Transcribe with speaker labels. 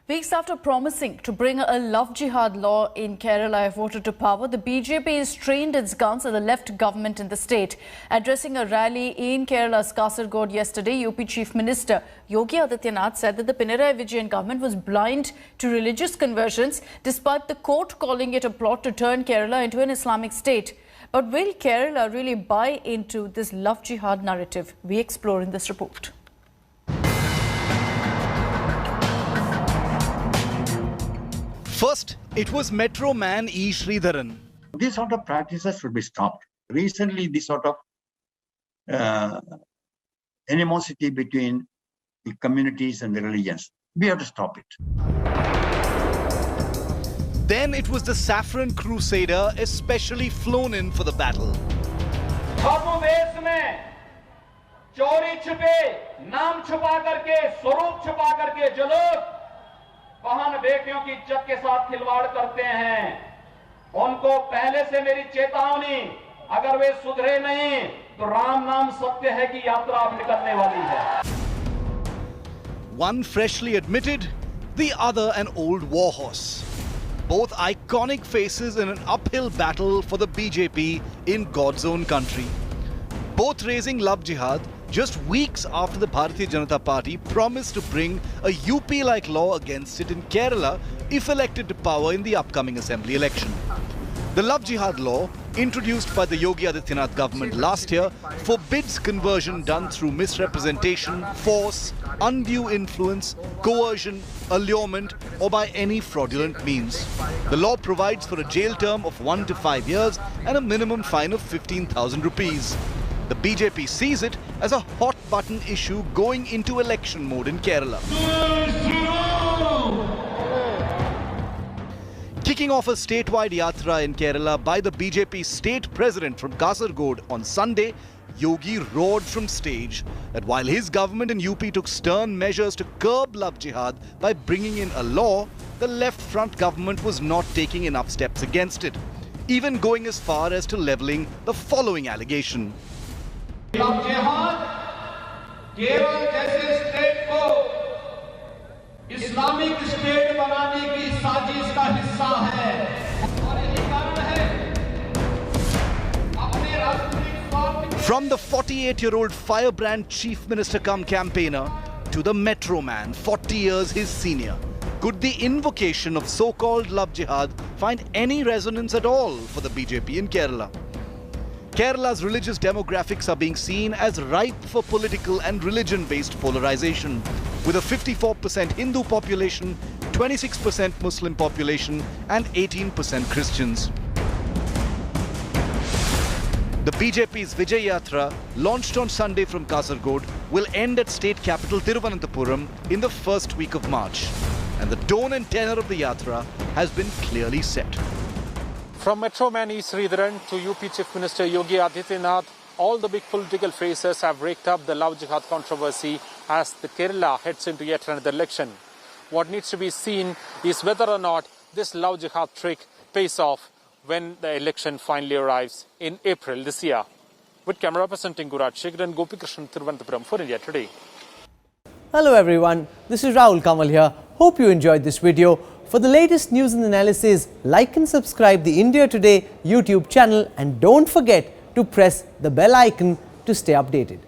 Speaker 1: Weeks after promising to bring a love jihad law in Kerala if voted to power, the BJP has trained its guns at the left government in the state. Addressing a rally in Kerala's Kasaragod yesterday, UP Chief Minister Yogi Adityanath said that the Pinarayi Vijayan government was blind to religious conversions, despite the court calling it a plot to turn Kerala into an Islamic state. But will Kerala really buy into this love jihad narrative? We explore in this report.
Speaker 2: First, it was Metro Man E. Sridharan.
Speaker 3: These sort of practices should be stopped. Recently, this sort of animosity between the communities and the religions, we have to stop it.
Speaker 2: Then it was the Saffron Crusader, especially flown in for the battle.
Speaker 4: चोरी छिपे नाम छुपा करके स्वरूप छुपा करके जो लोग बहन बेटियों की इज्जत के साथ खिलवाड़ करते हैं उनको पहले से मेरी चेतावनी, अगर वे सुधरे नहीं तो राम नाम सत्य है की यात्रा अब निकलने वाली है.
Speaker 2: One freshly admitted, the other an old warhorse. Both iconic faces in an uphill battle for the BJP in God's own country. Both raising love jihad just weeks after the Bharatiya Janata Party promised to bring a UP-like law against it in Kerala if elected to power in the upcoming assembly election. The love jihad law, introduced by the Yogi Adityanath government last year, forbids conversion done through misrepresentation, force, undue influence, coercion, allurement or by any fraudulent means. The law provides for a jail term of 1 to 5 years and a minimum fine of 15,000 rupees. The BJP sees it as a hot-button issue going into election mode in Kerala. Kicking off a statewide yatra in Kerala by the BJP state president from Kasaragod on Sunday, Yogi roared from stage that while his government in UP took stern measures to curb love jihad by bringing in a law, the left front government was not taking enough steps against it, even going as far as to levelling the following allegation.
Speaker 4: Love जिहाद केरल जैसे state को Islamic state बनाने की साजिश का हिस्सा है और यही कारण है अपने राजनीतिक स्वार्थ.
Speaker 2: From the 48-year-old firebrand chief minister cum campaigner to the Metro Man, 40 years his senior, could the invocation of so-called love jihad find any resonance at all for the BJP in Kerala? Kerala's religious demographics are being seen as ripe for political and religion-based polarization, with a 54% Hindu population, 26% Muslim population and 18% Christians. The BJP's Vijay Yatra, launched on Sunday from Kasaragod, will end at state capital Thiruvananthapuram in the first week of March. And the tone and tenor of the Yatra has been clearly set.
Speaker 5: From Metro Man E. Sridharan to UP Chief Minister Yogi Adityanath, all the big political faces have raked up the love jihad controversy as the Kerala heads into yet another election. What needs to be seen is whether or not this love jihad trick pays off when the election finally arrives in April this year. With camera person Tingurat Shekhar and Gopi Krishnan Thiruvananthapuram for India Today.
Speaker 6: Hello everyone, this is Rahul Kamal here. Hope you enjoyed this video. For the latest news and analysis, like and subscribe the India Today YouTube channel and don't forget to press the bell icon to stay updated.